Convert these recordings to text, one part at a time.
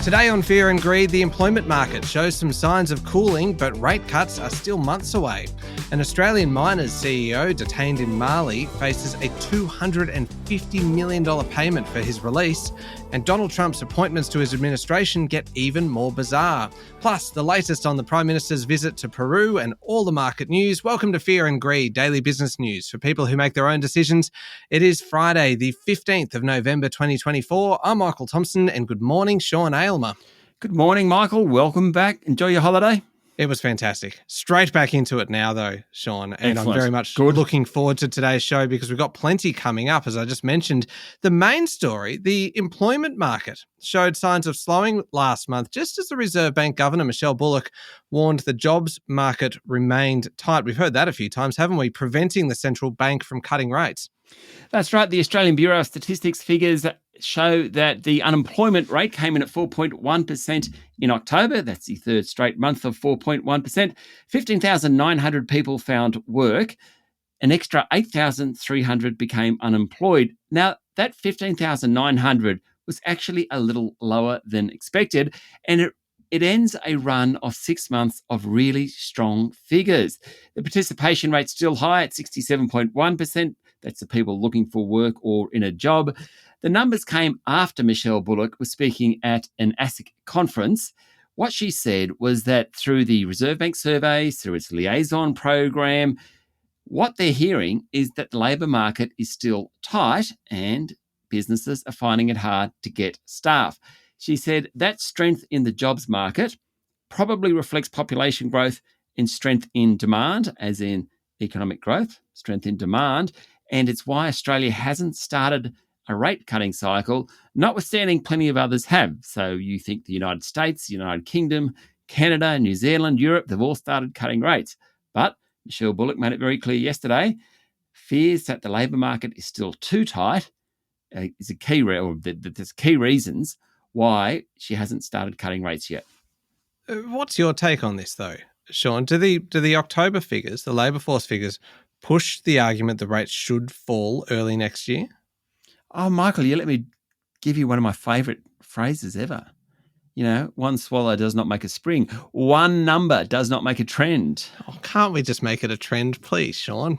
Today on Fear and Greed, the employment market shows some signs of cooling, but rate cuts are still months away. An Australian miners CEO detained in Mali faces a $250 million payment for his release, and Donald Trump's appointments to his administration get even more bizarre. Plus, the latest on the Prime Minister's visit to Peru and all the market news. Welcome to Fear and Greed, daily business news for people who make their own decisions. It is Friday, the 15th of November 2024. I'm Michael Thompson, and good morning, Sean Aylmer. Good morning, Michael. Welcome back. Enjoy your holiday. It was fantastic. Straight back into it now, though, Sean. And Excellent. I'm very much looking forward to today's show because we've got plenty coming up, as I just mentioned. The main story, the employment market, showed signs of slowing last month, just as the Reserve Bank Governor, Michelle Bullock, warned the jobs market remained tight. We've heard that a few times, haven't we? Preventing the central bank from cutting rates. That's right. The Australian Bureau of Statistics figures show that the unemployment rate came in at 4.1% in October. That's the third straight month of 4.1%. 15,900 people found work. An extra 8,300 became unemployed. Now, that 15,900 was actually a little lower than expected, and it ends a run of 6 months of really strong figures. The participation rate's still high at 67.1%. That's the people looking for work or in a job. The numbers came after Michelle Bullock was speaking at an ASIC conference. What she said was that through the Reserve Bank surveys, through its liaison program, what they're hearing is that the labour market is still tight and businesses are finding it hard to get staff. She said that strength in the jobs market probably reflects population growth and strength in demand, as in economic growth, strength in demand. And it's why Australia hasn't started a rate cutting cycle, notwithstanding plenty of others have. So you think the United States, the United Kingdom, Canada, New Zealand, Europe, they've all started cutting rates. But Michelle Bullock made it very clear yesterday, fears that the labour market is still too tight is a key, or there's key reasons why she hasn't started cutting rates yet. What's your take on this, though, Sean? Do the October figures, the labour force figures, push the argument that rates should fall early next year? Oh, Michael, you let me give you one of my favourite phrases ever. You know, one swallow does not make a spring. One number does not make a trend. Oh, can't we just make it a trend, please, Sean?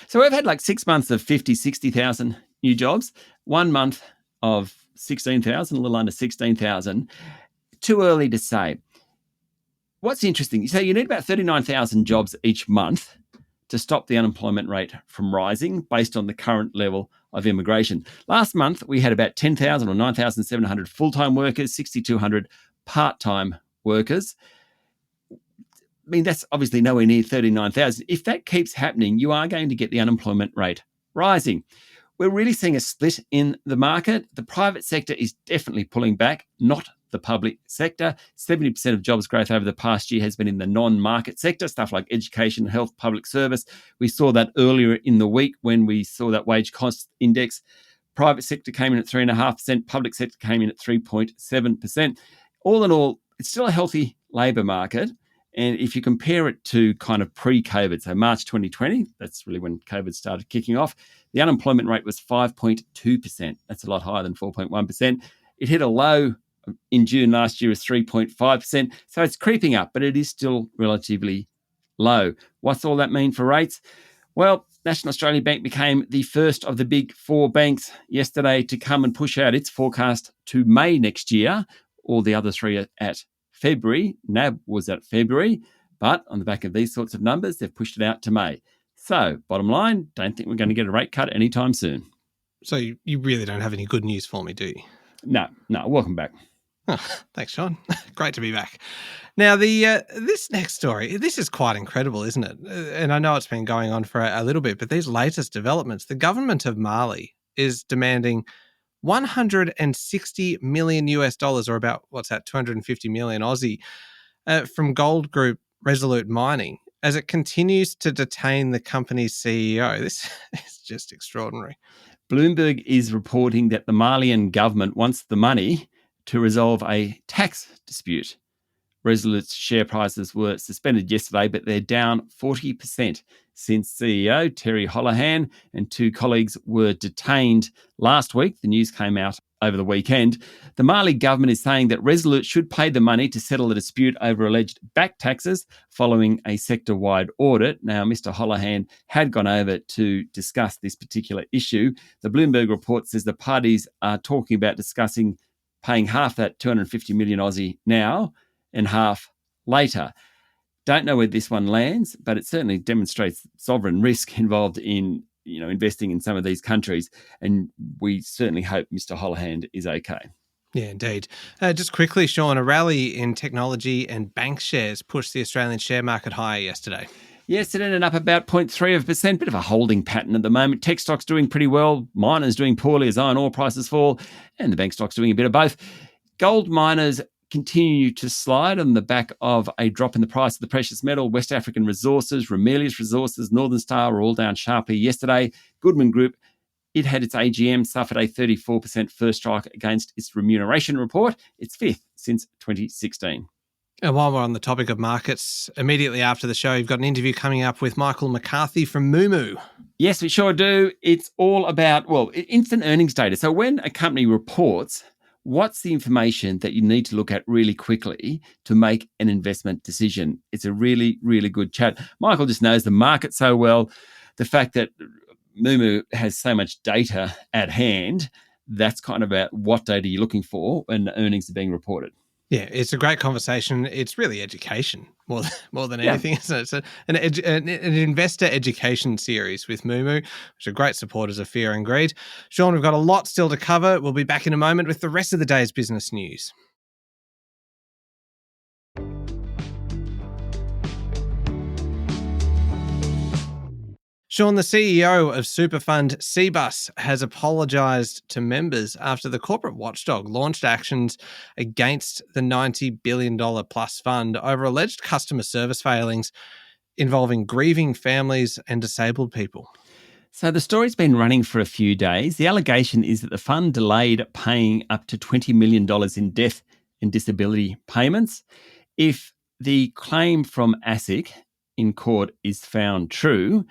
So we've had like 6 months of 50, 60,000 new jobs, 1 month of 16,000, a little under 16,000. Too early to say. What's interesting, so you need about 39,000 jobs each month to stop the unemployment rate from rising based on the current level of immigration. Last month, we had about 10,000 or 9,700 full-time workers, 6,200 part-time workers. I mean, that's obviously nowhere near 39,000. If that keeps happening, you are going to get the unemployment rate rising. We're really seeing a split in the market. The private sector is definitely pulling back, not the public sector. 70% of jobs growth over the past year has been in the non-market sector, stuff like education, health, public service. We saw that earlier in the week when we saw that wage cost index. Private sector came in at 3.5%, public sector came in at 3.7%. All in all, it's still a healthy labour market. And if you compare it to kind of pre-COVID, so March 2020, that's really when COVID started kicking off, the unemployment rate was 5.2%. That's a lot higher than 4.1%. It hit a low in June last year of 3.5%. So it's creeping up, but it is still relatively low. What's all that mean for rates? Well, National Australia Bank became the first of the big four banks yesterday to come and push out its forecast to May next year. All the other three are at February. NAB was at February, but on the back of these sorts of numbers, they've pushed it out to May. So, bottom line, don't think we're going to get a rate cut anytime soon. So you really don't have any good news for me, do you? No, welcome back. Oh, thanks, Sean. Great to be back. Now, this next story, this is quite incredible, isn't it? And I know it's been going on for a little bit, but these latest developments, the government of Mali is demanding $160 million US, or about, 250 million Aussie, from gold group Resolute Mining as it continues to detain the company's CEO. This is just extraordinary. Bloomberg is reporting that the Malian government wants the money to resolve a tax dispute. Resolute's share prices were suspended yesterday, but they're down 40% since CEO Terry Holohan and two colleagues were detained last week. The news came out over the weekend. The Mali government is saying that Resolute should pay the money to settle the dispute over alleged back taxes following a sector-wide audit. Now, Mr. Holohan had gone over to discuss this particular issue. The Bloomberg report says the parties are talking about discussing paying half that 250 million Aussie now and half later. Don't know where this one lands, but it certainly demonstrates sovereign risk involved in investing in some of these countries, and we certainly hope Mr. Holohan is okay. Yeah, indeed. Just quickly, Sean, a rally in technology and bank shares pushed the Australian share market higher yesterday. Yes, it ended up about 0.3%, bit of a holding pattern at the moment. Tech stocks doing pretty well, miners doing poorly as iron ore prices fall, and the bank stocks doing a bit of both. Gold miners continue to slide on the back of a drop in the price of the precious metal. West African Resources, Ramelius Resources, Northern Star were all down sharply yesterday. Goodman Group, it had its AGM, suffered a 34% first strike against its remuneration report, its fifth since 2016. And while we're on the topic of markets, immediately after the show, you've got an interview coming up with Michael McCarthy from Moomoo. Yes, we sure do. It's all about, instant earnings data. So when a company reports, what's the information that you need to look at really quickly to make an investment decision? It's a really, really good chat. Michael just knows the market so well. The fact that Moomoo has so much data at hand, that's kind of about what data you're looking for when earnings are being reported. Yeah, it's a great conversation. It's really education more than anything. So it's an investor education series with Moomoo, which are great supporters of Fear and Greed. Sean, we've got a lot still to cover. We'll be back in a moment with the rest of the day's business news. Sean, the CEO of Superfund Cbus has apologised to members after the corporate watchdog launched actions against the $90 billion plus fund over alleged customer service failings involving grieving families and disabled people. So the story's been running for a few days. The allegation is that the fund delayed paying up to $20 million in death and disability payments. If the claim from ASIC in court is found true,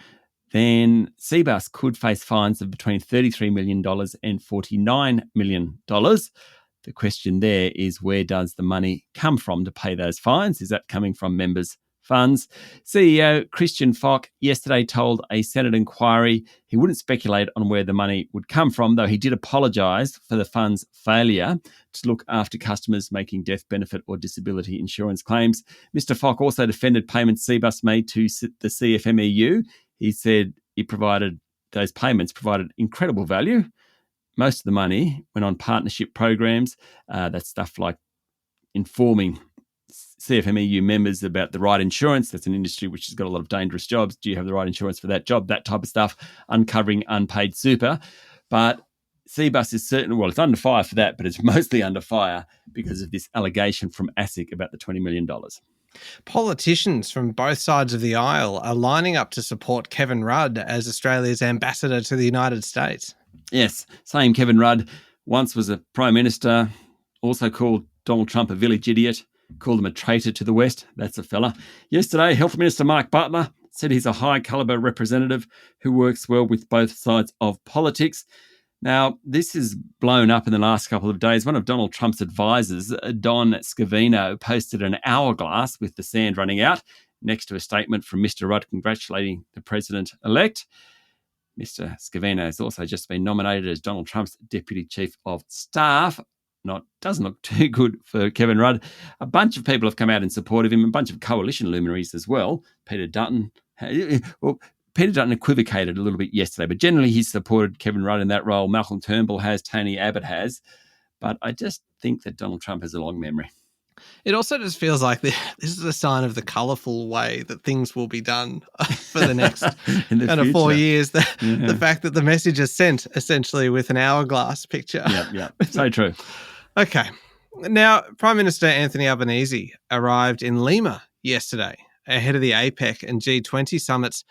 then Cbus could face fines of between $33 million and $49 million. The question there is, where does the money come from to pay those fines? Is that coming from members' funds? CEO Christian Falk yesterday told a Senate inquiry he wouldn't speculate on where the money would come from, though he did apologise for the fund's failure to look after customers making death benefit or disability insurance claims. Mr Falk also defended payments Cbus made to the CFMEU. He said those payments provided incredible value. Most of the money went on partnership programs. That's stuff like informing CFMEU members about the right insurance. That's an industry which has got a lot of dangerous jobs. Do you have the right insurance for that job? That type of stuff. Uncovering unpaid super. But Cbus is it's under fire for that, but it's mostly under fire because of this allegation from ASIC about the $20 million. Politicians from both sides of the aisle are lining up to support Kevin Rudd as Australia's ambassador to the United States. Yes, same Kevin Rudd once was a Prime Minister, also called Donald Trump a village idiot, called him a traitor to the West. That's a fella. Yesterday, Health Minister Mark Butler said he's a high-calibre representative who works well with both sides of politics. Now, this has blown up in the last couple of days. One of Donald Trump's advisors, Don Scavino, posted an hourglass with the sand running out next to a statement from Mr. Rudd congratulating the president-elect. Mr. Scavino has also just been nominated as Donald Trump's Deputy Chief of Staff. Doesn't look too good for Kevin Rudd. A bunch of people have come out in support of him, a bunch of coalition luminaries as well. Peter Dutton equivocated a little bit yesterday, but generally he's supported Kevin Rudd in that role. Malcolm Turnbull has, Tony Abbott has. But I just think that Donald Trump has a long memory. It also just feels like this is a sign of the colourful way that things will be done for the next kind of 4 years. The fact that the message is sent essentially with an hourglass picture. Yeah, so true. Okay. Now, Prime Minister Anthony Albanese arrived in Lima yesterday ahead of the APEC and G20 summits,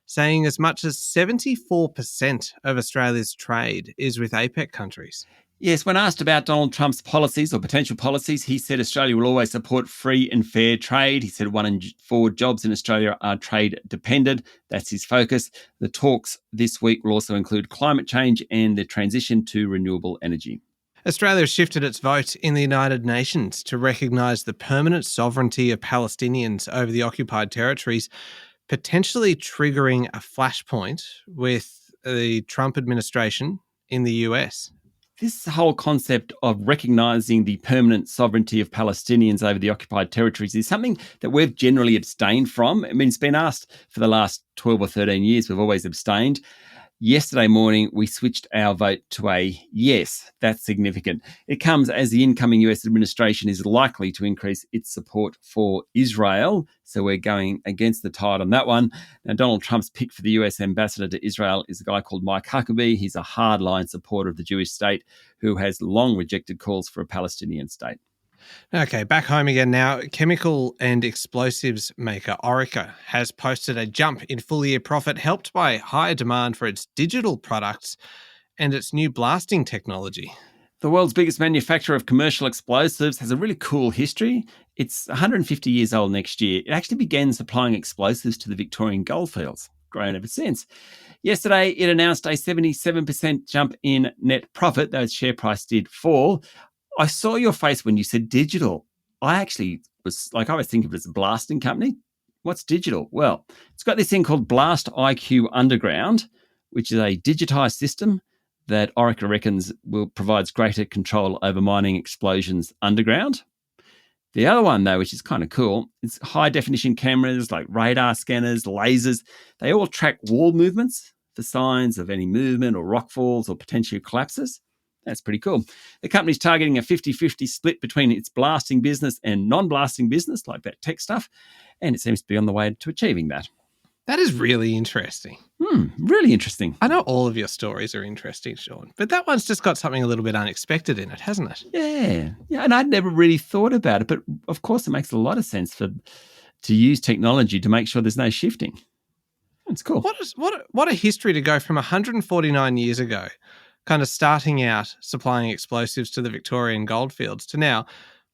saying as much as 74% of Australia's trade is with APEC countries. Yes, when asked about Donald Trump's policies or potential policies, he said Australia will always support free and fair trade. He said 1 in 4 jobs in Australia are trade dependent. That's his focus. The talks this week will also include climate change and the transition to renewable energy. Australia shifted its vote in the United Nations to recognise the permanent sovereignty of Palestinians over the occupied territories, potentially triggering a flashpoint with the Trump administration in the US. This whole concept of recognising the permanent sovereignty of Palestinians over the occupied territories is something that we've generally abstained from. I mean, it's been asked for the last 12 or 13 years. We've always abstained. Yesterday morning, we switched our vote to a yes. That's significant. It comes as the incoming US administration is likely to increase its support for Israel. So we're going against the tide on that one. Now, Donald Trump's pick for the US ambassador to Israel is a guy called Mike Huckabee. He's a hardline supporter of the Jewish state who has long rejected calls for a Palestinian state. Okay, back home again now. Chemical and explosives maker Orica has posted a jump in full-year profit helped by higher demand for its digital products and its new blasting technology. The world's biggest manufacturer of commercial explosives has a really cool history. It's 150 years old next year. It actually began supplying explosives to the Victorian goldfields, grown ever since. Yesterday, it announced a 77% jump in net profit, though its share price did fall. I saw your face when you said digital. I was thinking of it as a blasting company. What's digital? Well, it's got this thing called Blast IQ Underground, which is a digitized system that Orica reckons provides greater control over mining explosions underground. The other one, though, which is kind of cool, is high-definition cameras like radar scanners, lasers. They all track wall movements for signs of any movement or rockfalls or potential collapses. That's pretty cool. The company's targeting a 50-50 split between its blasting business and non-blasting business, like that tech stuff, and it seems to be on the way to achieving that. That is really interesting. Really interesting. I know all of your stories are interesting, Sean, but that one's just got something a little bit unexpected in it, hasn't it? Yeah, and I'd never really thought about it, but of course it makes a lot of sense to use technology to make sure there's no shifting. It's cool. What a history to go from 149 years ago, kind of starting out supplying explosives to the Victorian goldfields, to now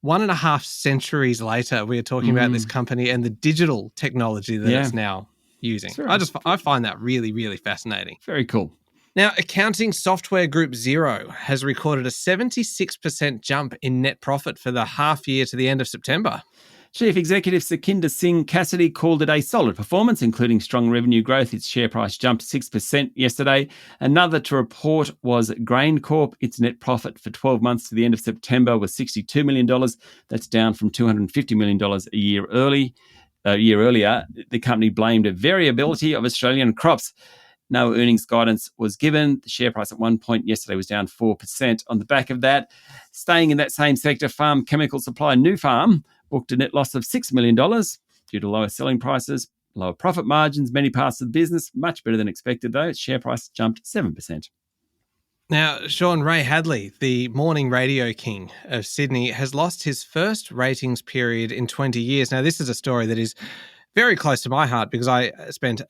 1.5 centuries later, we are talking about this company and the digital technology that it's now using. I find that really, really fascinating. Very cool. Now, accounting software group Xero has recorded a 76% jump in net profit for the half year to the end of September. Chief Executive Sukhinder Singh Cassidy called it a solid performance, including strong revenue growth. Its share price jumped 6% yesterday. Another to report was GrainCorp. Its net profit for 12 months to the end of September was $62 million. That's down from $250 million a year earlier. The company blamed a variability of Australian crops. No earnings guidance was given. The share price at one point yesterday was down 4% on the back of that. Staying in that same sector, farm chemical supplier Nufarm booked a net loss of $6 million due to lower selling prices, lower profit margins, many parts of the business. Much better than expected, though. Its share price jumped 7%. Now, Sean, Ray Hadley, the morning radio king of Sydney, has lost his first ratings period in 20 years. Now, this is a story that is very close to my heart because I spent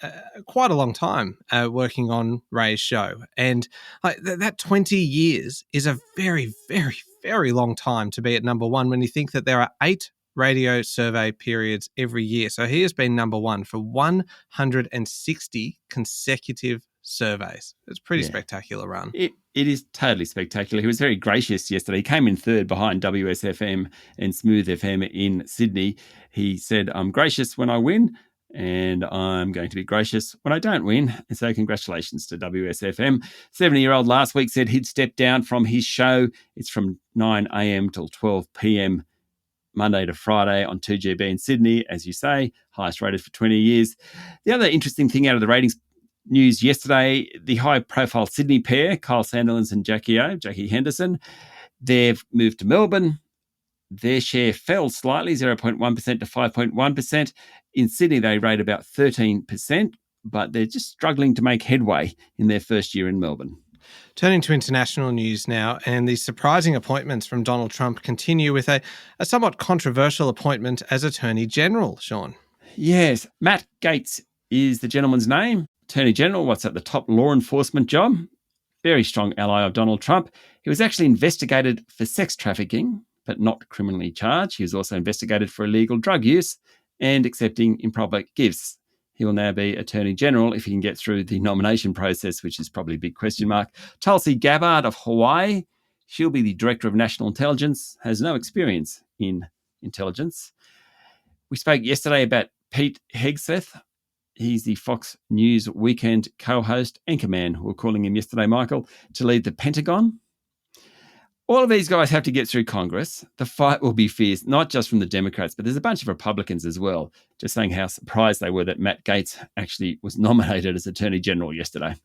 quite a long time working on Ray's show. And that 20 years is a very, very, very long time to be at number one when you think that there are 8 radio survey periods every year. So he has been number one for 160 consecutive surveys. It's a pretty spectacular run. It is totally spectacular. He was very gracious yesterday. He came in third behind WSFM and Smooth FM in Sydney. He said, I'm gracious when I win and I'm going to be gracious when I don't win. And so congratulations to WSFM. 70-year-old last week said he'd step down from his show. It's from 9 a.m. till 12 p.m. Monday to Friday on 2GB in Sydney, as you say, highest rated for 20 years. The other interesting thing out of the ratings news yesterday, the high-profile Sydney pair, Kyle Sandilands and Jackie Henderson, they've moved to Melbourne. Their share fell slightly, 0.1% to 5.1%. In Sydney, they rate about 13%, but they're just struggling to make headway in their first year in Melbourne. Turning to international news now, and the surprising appointments from Donald Trump continue with a somewhat controversial appointment as Attorney General, Sean. Yes, Matt Gaetz is the gentleman's name. Attorney General, what's at the top law enforcement job? Very strong ally of Donald Trump. He was actually investigated for sex trafficking, but not criminally charged. He was also investigated for illegal drug use and accepting improper gifts. He will now be Attorney General if he can get through the nomination process, which is probably a big question mark. Tulsi Gabbard of Hawaii, She'll be the Director of National Intelligence, has no experience in intelligence. We spoke yesterday about Pete Hegseth. He's the Fox News Weekend co-host, anchorman, we're calling him yesterday, Michael, to lead the Pentagon. All of these guys have to get through Congress. The fight will be fierce, not just from the Democrats, but there's a bunch of Republicans as well, just saying how surprised they were that Matt Gaetz actually was nominated as Attorney General yesterday.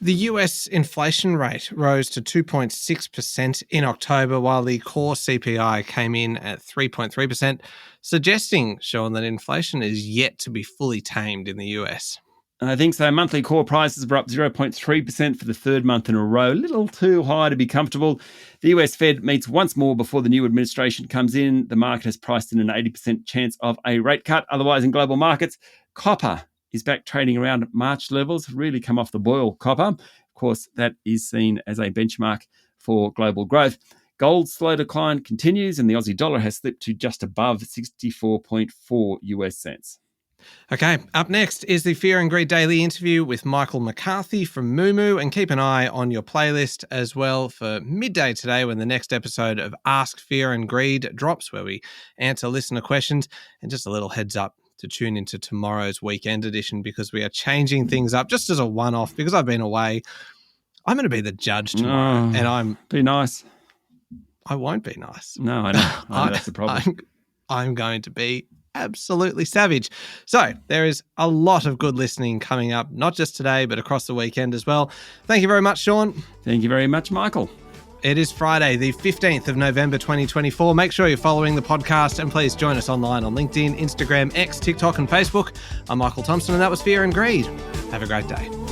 The US inflation rate rose to 2.6% in October, while the core CPI came in at 3.3%, suggesting, Sean, that inflation is yet to be fully tamed in the US. I think so. Monthly core prices were up 0.3% for the third month in a row. A little too high to be comfortable. The US Fed meets once more before the new administration comes in. The market has priced in an 80% chance of a rate cut. Otherwise, in global markets, copper is back trading around March levels, really come off the boil, copper. Of course, that is seen as a benchmark for global growth. Gold's slow decline continues, and the Aussie dollar has slipped to just above 64.4 US cents. Okay, up next is the Fear and Greed Daily interview with Michael McCarthy from Moo, and keep an eye on your playlist as well for midday today when the next episode of Ask Fear and Greed drops, where we answer listener questions. And just a little heads up to tune into tomorrow's weekend edition, because we are changing things up just as a one-off, because I've been away. I'm going to be the judge tomorrow, and Be nice. I won't be nice. No, I know that's the problem. I'm going to be absolutely savage. So there is a lot of good listening coming up, not just today, but across the weekend as well. Thank you very much, Sean. Thank you very much, Michael. It is Friday, the 15th of November, 2024. Make sure you're following the podcast, and please join us online on LinkedIn, Instagram, X, TikTok, and Facebook. I'm Michael Thompson, and that was Fear and Greed. Have a great day.